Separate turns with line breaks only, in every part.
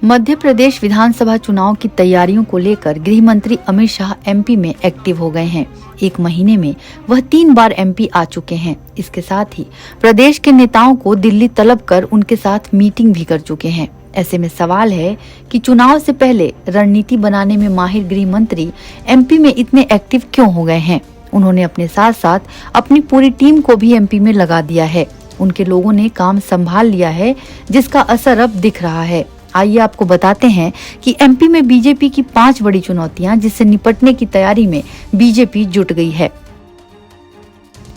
मध्य प्रदेश विधानसभा चुनाव की तैयारियों को लेकर गृह मंत्री अमित शाह एमपी में एक्टिव हो गए हैं। एक महीने में वह 3 बार एमपी आ चुके हैं। इसके साथ ही प्रदेश के नेताओं को दिल्ली तलब कर उनके साथ मीटिंग भी कर चुके हैं। ऐसे में सवाल है कि चुनाव से पहले रणनीति बनाने में माहिर गृह मंत्री एमपी में इतने एक्टिव क्यों हो गए हैं। उन्होंने अपने साथ साथ अपनी पूरी टीम को भी एमपी में लगा दिया है। उनके लोगों ने काम संभाल लिया है, जिसका असर अब दिख रहा है। आइए आपको बताते हैं कि एमपी में बीजेपी की 5 बड़ी चुनौतियां, जिससे निपटने की तैयारी में बीजेपी जुट गई है।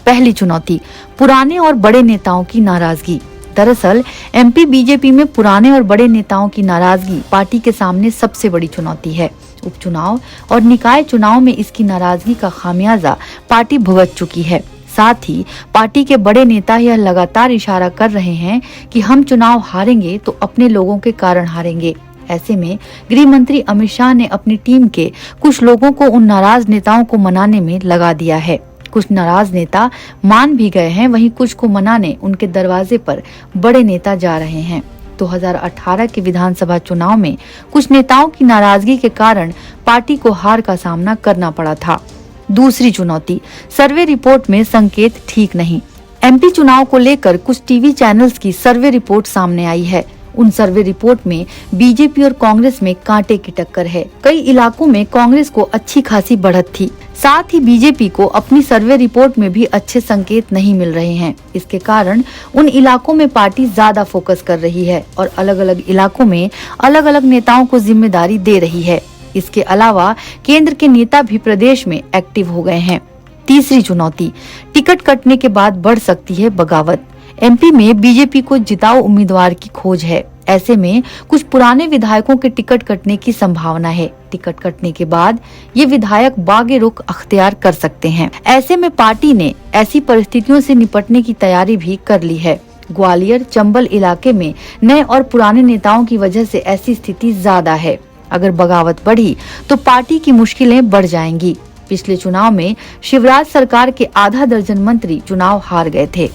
पहली चुनौती, पुराने और बड़े नेताओं की नाराजगी। दरअसल एमपी बीजेपी में पुराने और बड़े नेताओं की नाराजगी पार्टी के सामने सबसे बड़ी चुनौती है। उपचुनाव और निकाय चुनाव में इसकी नाराजगी का खामियाजा पार्टी भुगत चुकी है। साथ ही पार्टी के बड़े नेता यह लगातार इशारा कर रहे हैं कि हम चुनाव हारेंगे तो अपने लोगों के कारण हारेंगे। ऐसे में गृह मंत्री अमित शाह ने अपनी टीम के कुछ लोगों को उन नाराज नेताओं को मनाने में लगा दिया है। कुछ नाराज नेता मान भी गए हैं, वहीं कुछ को मनाने उनके दरवाजे पर बड़े नेता जा रहे हैं। 2018 के विधानसभा चुनाव में कुछ नेताओं की नाराजगी के कारण पार्टी को हार का सामना करना पड़ा था। दूसरी चुनौती, सर्वे रिपोर्ट में संकेत ठीक नहीं। एमपी चुनाव को लेकर कुछ टीवी चैनल्स की सर्वे रिपोर्ट सामने आई है। उन सर्वे रिपोर्ट में बीजेपी और कांग्रेस में कांटे की टक्कर है। कई इलाकों में कांग्रेस को अच्छी खासी बढ़त थी। साथ ही बीजेपी को अपनी सर्वे रिपोर्ट में भी अच्छे संकेत नहीं मिल रहे हैं। इसके कारण उन इलाकों में पार्टी ज्यादा फोकस कर रही है और अलग अलग इलाकों में अलग अलग नेताओं को जिम्मेदारी दे रही है। इसके अलावा केंद्र के नेता भी प्रदेश में एक्टिव हो गए हैं। तीसरी चुनौती, टिकट कटने के बाद बढ़ सकती है बगावत। एमपी में बीजेपी को जिताऊ उम्मीदवार की खोज है। ऐसे में कुछ पुराने विधायकों के टिकट कटने की संभावना है। टिकट कटने के बाद ये विधायक बागे रुख अख्तियार कर सकते हैं। ऐसे में पार्टी ने ऐसी परिस्थितियों से निपटने की तैयारी भी कर ली है। ग्वालियर, चंबल इलाके में नए और पुराने नेताओं की वजह से ऐसी स्थिति ज्यादा है। अगर बगावत बढ़ी तो पार्टी की मुश्किलें बढ़ जाएंगी। पिछले चुनाव में शिवराज सरकार के आधा दर्जन मंत्री चुनाव हार गए थे।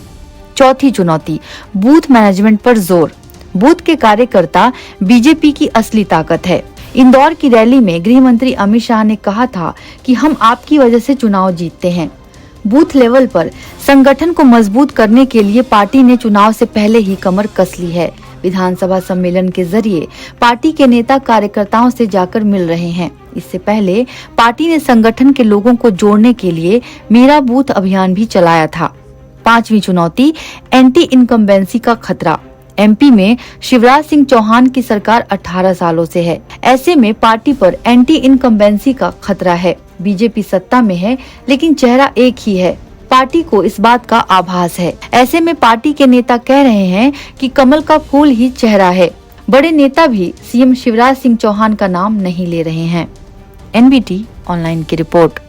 चौथी चुनौती, बूथ मैनेजमेंट पर जोर। बूथ के कार्यकर्ता बीजेपी की असली ताकत है। इंदौर की रैली में गृह मंत्री अमित शाह ने कहा था कि हम आपकी वजह से चुनाव जीतते हैं। बूथ लेवल पर संगठन को मजबूत करने के लिए पार्टी ने चुनाव से पहले ही कमर कस ली है। विधानसभा सम्मेलन के जरिए पार्टी के नेता कार्यकर्ताओं से जाकर मिल रहे हैं। इससे पहले पार्टी ने संगठन के लोगों को जोड़ने के लिए मेरा बूथ अभियान भी चलाया था। पांचवी चुनौती, एंटी इनकम्बेंसी का खतरा। एमपी में शिवराज सिंह चौहान की सरकार 18 सालों से है। ऐसे में पार्टी पर एंटी इनकम्बेंसी का खतरा है। बीजेपी सत्ता में है, लेकिन चेहरा एक ही है। पार्टी को इस बात का आभास है। ऐसे में पार्टी के नेता कह रहे हैं कि कमल का फूल ही चेहरा है। बड़े नेता भी सीएम शिवराज सिंह चौहान का नाम नहीं ले रहे हैं। एनबीटी ऑनलाइन की रिपोर्ट।